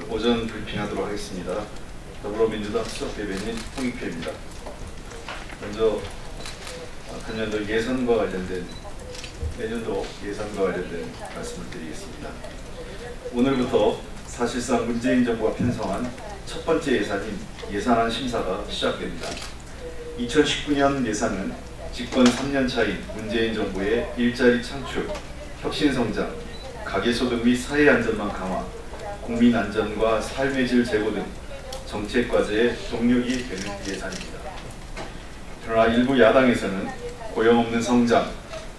오늘 오전 브리핑하도록 하겠습니다. 더불어민주당 수석대변인 홍익표입니다. 먼저 한년도 예산과 관련된 내년도 예산과 관련된 말씀을 드리겠습니다. 오늘부터 사실상 문재인 정부가 편성한 첫 번째 예산인 예산안 심사가 시작됩니다. 2019년 예산은 집권 3년 차인 문재인 정부의 일자리 창출, 혁신성장, 가계소득 및 사회안전망 강화, 국민안전과 삶의 질 제고 등 정책과제의 동력이 되는 예산입니다. 그러나 일부 야당에서는 고용 없는 성장,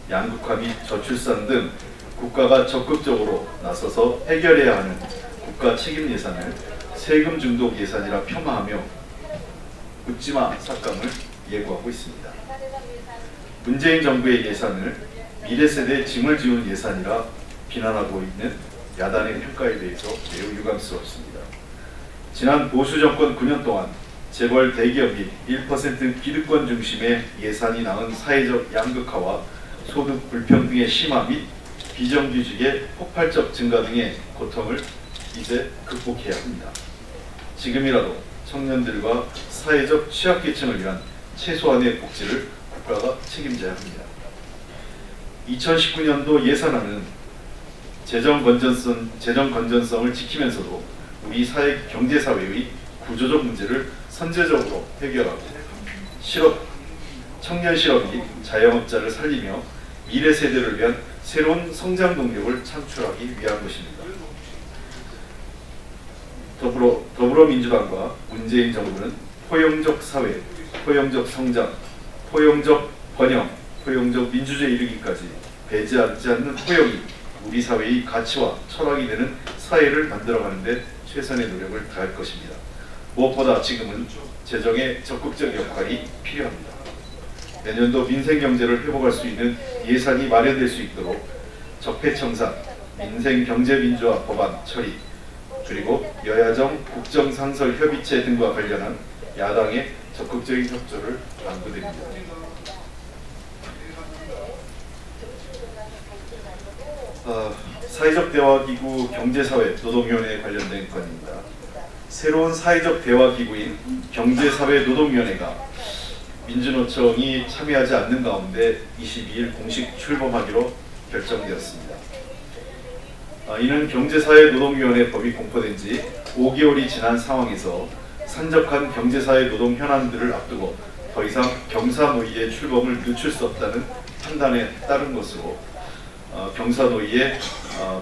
양극화 및 저출산 등 국가가 적극적으로 나서서 해결해야 하는 국가 책임 예산을 세금 중독 예산이라 폄하하며 묻지마 삭감을 예고하고 있습니다. 문재인 정부의 예산을 미래 세대의 짐을 지우는 예산이라 비난하고 있는 야당의 평가에 대해서 매우 유감스럽습니다. 지난 보수 정권 9년 동안 재벌 대기업 및 1% 기득권 중심의 예산이 낳은 사회적 양극화와 소득 불평등의 심화 및 비정규직의 폭발적 증가 등의 고통을 이제 극복해야 합니다. 지금이라도 청년들과 사회적 취약계층을 위한 최소한의 복지를 국가가 책임져야 합니다. 2019년도 예산안은 재정 건전성을 지키면서도 우리 경제사회의 구조적 문제를 선제적으로 해결하고 청년 실업 및 자영업자를 살리며 미래 세대를 위한 새로운 성장 동력을 창출하기 위한 것입니다. 더불어민주당과 문재인 정부는 포용적 사회, 포용적 성장, 포용적 번영, 포용적 민주주의 이르기까지 배제하지 않는 포용이 우리 사회의 가치와 철학이 되는 사회를 만들어가는 데 최선의 노력을 다할 것입니다. 무엇보다 지금은 재정의 적극적 역할이 필요합니다. 내년도 민생경제를 회복할 수 있는 예산이 마련될 수 있도록 적폐청산, 민생경제민주화 법안 처리, 그리고 여야정 국정상설 협의체 등과 관련한 야당의 적극적인 협조를 당부드립니다. 사회적 대화기구 경제사회 노동위원회에 관련된 건입니다. 새로운 사회적 대화기구인 경제사회 노동위원회가 민주노총이 참여하지 않는 가운데 22일 공식 출범하기로 결정되었습니다. 이는 경제사회 노동위원회 법이 공포된 지 5개월이 지난 상황에서 산적한 경제사회 노동 현안들을 앞두고 더 이상 경사노위의 출범을 늦출 수 없다는 판단에 따른 것으로 경사노위의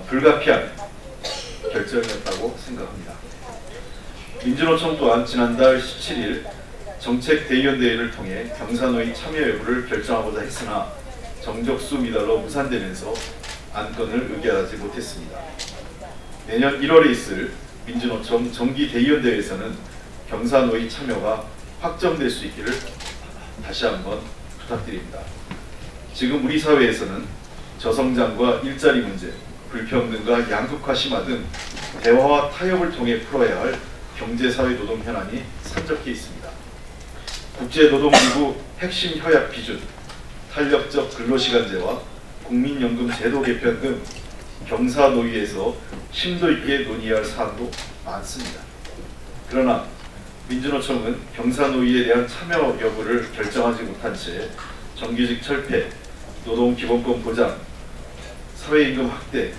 불가피한 결정이었다고 생각합니다. 민주노총 또한 지난달 17일 정책대의원대회를 통해 경사노위 참여 여부를 결정하고자 했으나 정적수 미달로 무산되면서 안건을 의결하지 못했습니다. 내년 1월에 있을 민주노총 정기대의원대회에서는 경사노위 참여가 확정될 수 있기를 다시 한번 부탁드립니다. 지금 우리 사회에서는 저성장과 일자리 문제, 불평등과 양극화 심화 등 대화와 타협을 통해 풀어야 할 경제사회 노동 현안이 산적해 있습니다. 국제노동기구 핵심 협약 기준, 탄력적 근로시간제와 국민연금 제도 개편 등 경사노위에서 심도 있게 논의해야 할 사안도 많습니다. 그러나 민주노총은 경사노위에 대한 참여 여부를 결정하지 못한 채 정규직 철폐, 노동기본권 보장, 사회임금 확대,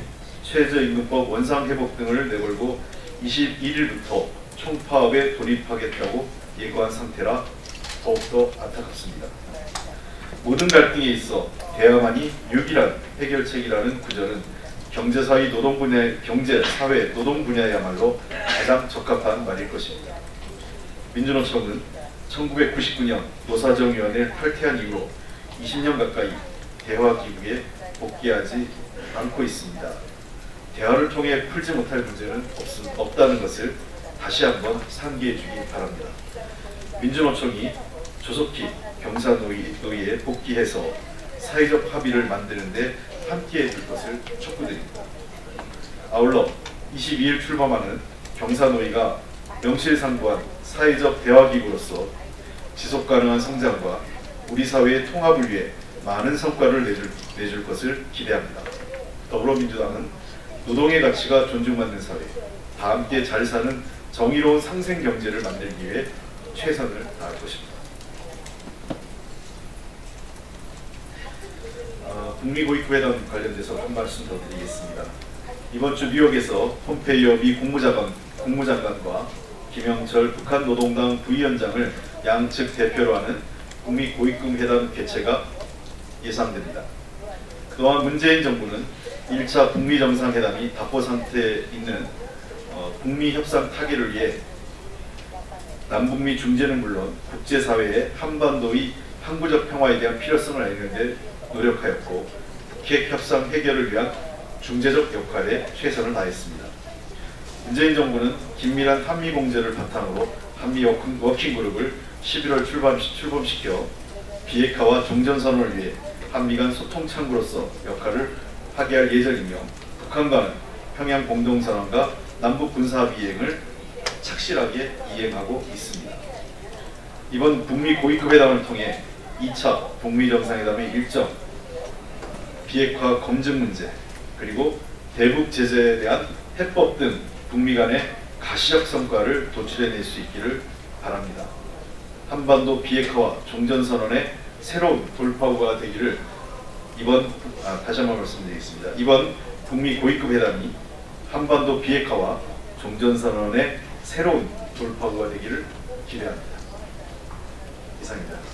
최저임금법 원상회복 등을 내걸고 21일부터 총파업에 돌입하겠다고 예고한 상태라 더욱더 안타깝습니다. 모든 갈등에 있어 대화만이 유일한 해결책이라는 구절은 경제사회 노동 분야야말로 가장 적합한 말일 것입니다. 민주노총은 1999년 노사정위원회를 탈퇴한 이후로 20년 가까이 대화기구에 복귀하지 않고 있습니다. 대화를 통해 풀지 못할 문제는 없다는 것을 다시 한번 상기해 주기 바랍니다. 민주노총이 조속히 경사노위에 복귀해서 사회적 합의를 만드는 데 함께해 줄 것을 촉구드립니다. 아울러 22일 출범하는 경사노위가 명실상부한 사회적 대화기구로서 지속가능한 성장과 우리 사회의 통합을 위해 많은 성과를 내줄 것을 기대합니다. 더불어민주당은 노동의 가치가 존중받는 사회, 다 함께 잘 사는 정의로운 상생 경제를 만들기 위해 최선을 다할 것입니다. 북미 고위급 회담 관련돼서 한 말씀 더 드리겠습니다. 이번 주 뉴욕에서 폼페이오 미 국무장관과 김영철 북한 노동당 부위원장을 양측 대표로 하는 북미 고위급 회담 개최가 예상됩니다. 그동안 문재인 정부는 1차 북미 정상회담이 답보 상태에 있는 북미 협상 타결을 위해 남북미 중재는 물론 국제사회에 한반도의 항구적 평화에 대한 필요성을 알리는 데 노력하였고, 북핵 협상 해결을 위한 중재적 역할에 최선을 다했습니다. 문재인 정부는 긴밀한 한미 공조를 바탕으로 한미 워킹그룹을 11월 출범시켜 비핵화와 종전선언을 위해 한미 간 소통 창구로서 역할을 하게 할 예정이며, 북한과는 평양 공동선언과 남북 군사합의 이행을 착실하게 이행하고 있습니다. 이번 북미 고위급 회담을 통해 2차 북미 정상회담의 일정, 비핵화 검증 문제, 그리고 대북 제재에 대한 해법 등 북미 간의 가시적 성과를 도출해낼 수 있기를 바랍니다. 한반도 비핵화와 종전선언의 새로운 돌파구가 되기를 다시 한번 말씀드리겠습니다. 이번 북미 고위급 회담이 한반도 비핵화와 종전선언의 새로운 돌파구가 되기를 기대합니다. 이상입니다.